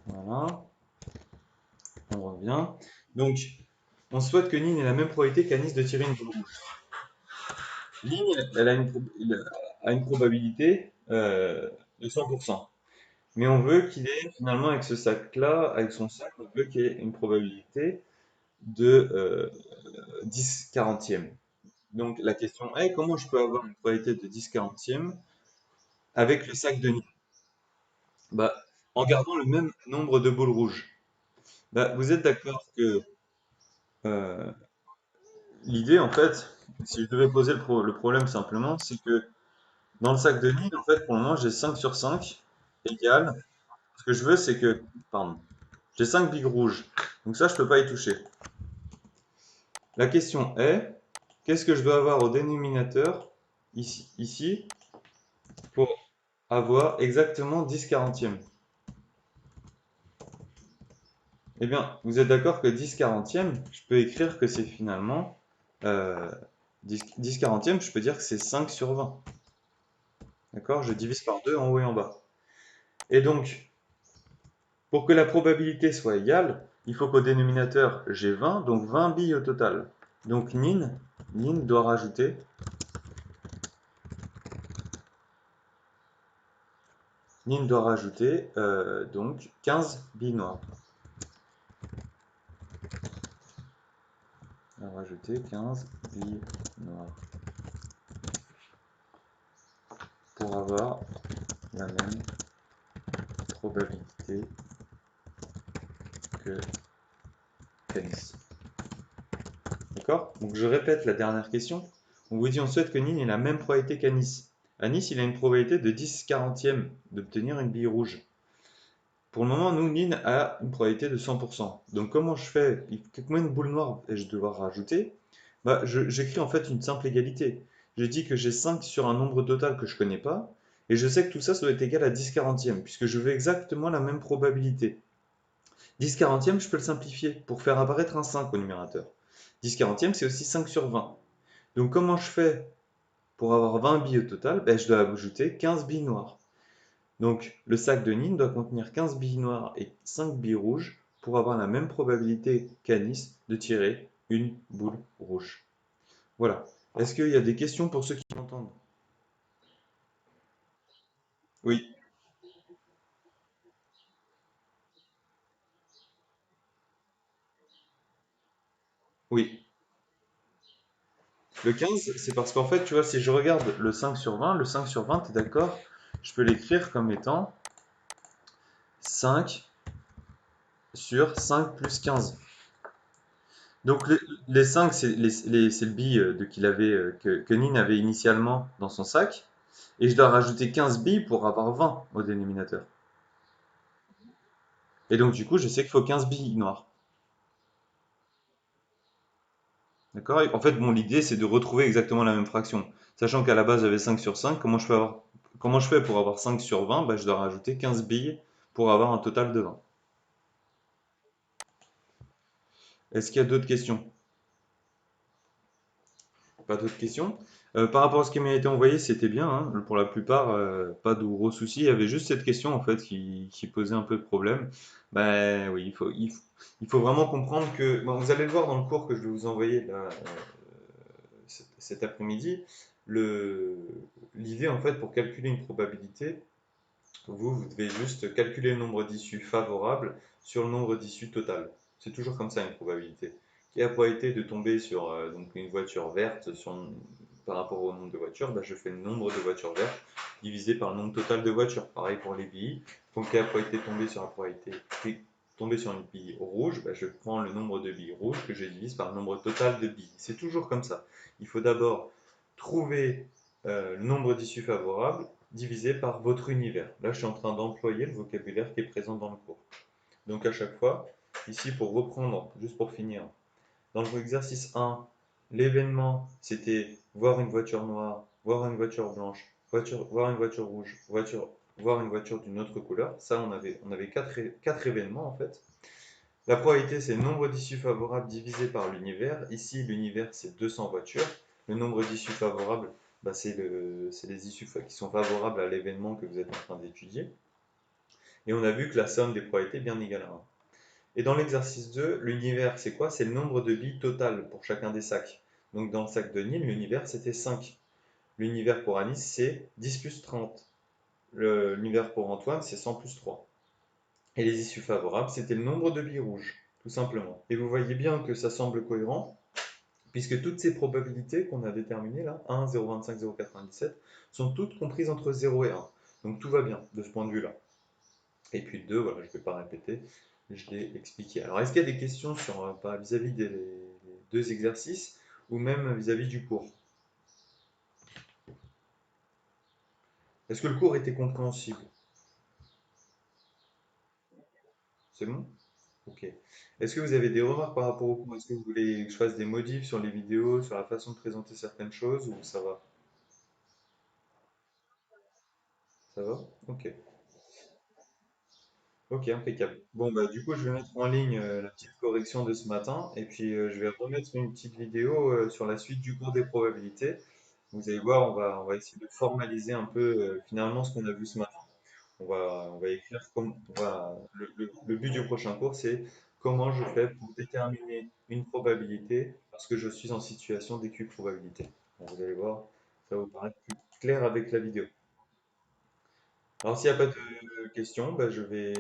Voilà, on revient. Donc, on souhaite que Nîmes ait la même probabilité qu'Anis de tirer une boule rouge. Nîmes, elle a une probabilité de 100%. Mais on veut qu'il ait, finalement, avec ce sac-là, avec son sac, on veut qu'il ait une probabilité de 10 quarantième. Donc la question est, comment je peux avoir une probabilité de 10 quarantième avec le sac de Nîmes? Bah, en gardant le même nombre de boules rouges. Bah, vous êtes d'accord que euh, l'idée, en fait, si je devais poser le problème simplement, c'est que dans le sac de Nîmes, en fait, pour le moment, j'ai 5 sur 5 égale. Ce que je veux, c'est que, pardon, j'ai 5 billes rouges. Donc ça, je peux pas y toucher. La question est, qu'est-ce que je dois avoir au dénominateur, ici, pour avoir exactement 10 quarantièmes? Eh bien, vous êtes d'accord que 10 quarantièmes, je peux écrire que c'est finalement 10 quarantièmes, je peux dire que c'est 5 sur 20. D'accord? Je divise par 2 en haut et en bas. Et donc, pour que la probabilité soit égale, il faut qu'au dénominateur, j'ai 20, donc 20 billes au total. Donc Nin doit rajouter donc 15 billes noires. On va rajouter 15 billes noires pour avoir la même probabilité que Canis. D'accord? Donc je répète la dernière question. On vous dit on souhaite que Nin ait la même probabilité qu'Anis. Anis, il a une probabilité de 10 quarantième d'obtenir une bille rouge. Pour le moment, nous, Nin a une probabilité de 100%. Donc comment je fais? Combien de boules noires vais-je devoir rajouter? Bah, j'écris en fait une simple égalité. Je dis que j'ai 5 sur un nombre total que je ne connais pas, et je sais que tout ça, ça doit être égal à 10 quarantième, puisque je veux exactement la même probabilité. 10 quarantième, je peux le simplifier pour faire apparaître un 5 au numérateur. 10 quarantième, c'est aussi 5 sur 20. Donc comment je fais pour avoir 20 billes au total? Ben, je dois ajouter 15 billes noires. Donc le sac de Nîmes doit contenir 15 billes noires et 5 billes rouges pour avoir la même probabilité qu'Anis de tirer une boule rouge. Voilà. Est-ce qu'il y a des questions pour ceux qui m'entendent? Oui, oui. Le 15, c'est parce qu'en fait, tu vois, si je regarde le 5 sur 20, t'es d'accord? Je peux l'écrire comme étant 5 sur 5 plus 15. Donc les 5, c'est le billes que Nin avait initialement dans son sac. Et je dois rajouter 15 billes pour avoir 20 au dénominateur. Et donc du coup, je sais qu'il faut 15 billes noires. D'accord? En fait, bon, l'idée, c'est de retrouver exactement la même fraction. Sachant qu'à la base, j'avais 5 sur 5, comment je fais pour avoir 5 sur 20? Bah, je dois rajouter 15 billes pour avoir un total de 20. Est-ce qu'il y a d'autres questions? Pas d'autres questions? Par rapport à ce qui m'a été envoyé, c'était bien, hein. Pour la plupart, pas de gros soucis. Il y avait juste cette question en fait qui posait un peu de problème. Ben oui, il faut vraiment comprendre que. Bon, vous allez le voir dans le cours que je vais vous envoyer là, cet après-midi. Le, L'idée en fait pour calculer une probabilité, vous devez juste calculer le nombre d'issues favorables sur le nombre d'issues total. C'est toujours comme ça une probabilité. Quelle est la probabilité de tomber sur donc une voiture verte par rapport au nombre de voitures? Bah, je fais le nombre de voitures vertes divisé par le nombre total de voitures. Pareil pour les billes. Donc quelle est la probabilité de tomber sur la probabilité de tomber sur une bille rouge? Bah, je prends le nombre de billes rouges que je divise par le nombre total de billes. C'est toujours comme ça. Il faut d'abord trouver le nombre d'issues favorables divisé par votre univers. Là, je suis en train d'employer le vocabulaire qui est présent dans le cours. Donc à chaque fois, ici pour reprendre, juste pour finir, dans l'exercice 1, l'événement c'était voir une voiture noire, voir une voiture blanche, voir une voiture rouge, voir une voiture d'une autre couleur. Ça, on avait quatre événements en fait. La probabilité, c'est le nombre d'issues favorables divisé par l'univers. Ici, l'univers, c'est 200 voitures. Le nombre d'issues favorables, bah, c'est les issues qui sont favorables à l'événement que vous êtes en train d'étudier. Et on a vu que la somme des probabilités est bien égale à 1. Et dans l'exercice 2, l'univers, c'est quoi? C'est le nombre de billes total pour chacun des sacs. Donc dans le sac de Nîmes, l'univers, c'était 5. L'univers pour Anis, c'est 10 plus 30. L'univers pour Antoine, c'est 100 plus 3. Et les issues favorables, c'était le nombre de billes rouges, tout simplement. Et vous voyez bien que ça semble cohérent, puisque toutes ces probabilités qu'on a déterminées là, 1, 0,25, 0,97, sont toutes comprises entre 0 et 1. Donc tout va bien de ce point de vue-là. Et puis 2, voilà, je ne vais pas répéter, je l'ai expliqué. Alors est-ce qu'il y a des questions sur, vis-à-vis des deux exercices, ou même vis-à-vis du cours? Est-ce que le cours était compréhensible? C'est bon? Ok. Est-ce que vous avez des remarques par rapport au cours? Est-ce que vous voulez que je fasse des modifs sur les vidéos, sur la façon de présenter certaines choses, ou ça va? Ça va? Ok. Ok, impeccable. Bon, bah, du coup, je vais mettre en ligne la petite correction de ce matin, et puis je vais remettre une petite vidéo sur la suite du cours des probabilités. Vous allez voir, on va essayer de formaliser un peu finalement ce qu'on a vu ce matin. On va écrire comme, le but du prochain cours, c'est comment je fais pour déterminer une probabilité parce que je suis en situation d'équiprobabilité. Bon, vous allez voir, ça va vous paraître plus clair avec la vidéo. Alors, s'il n'y a pas de questions, bah, je vais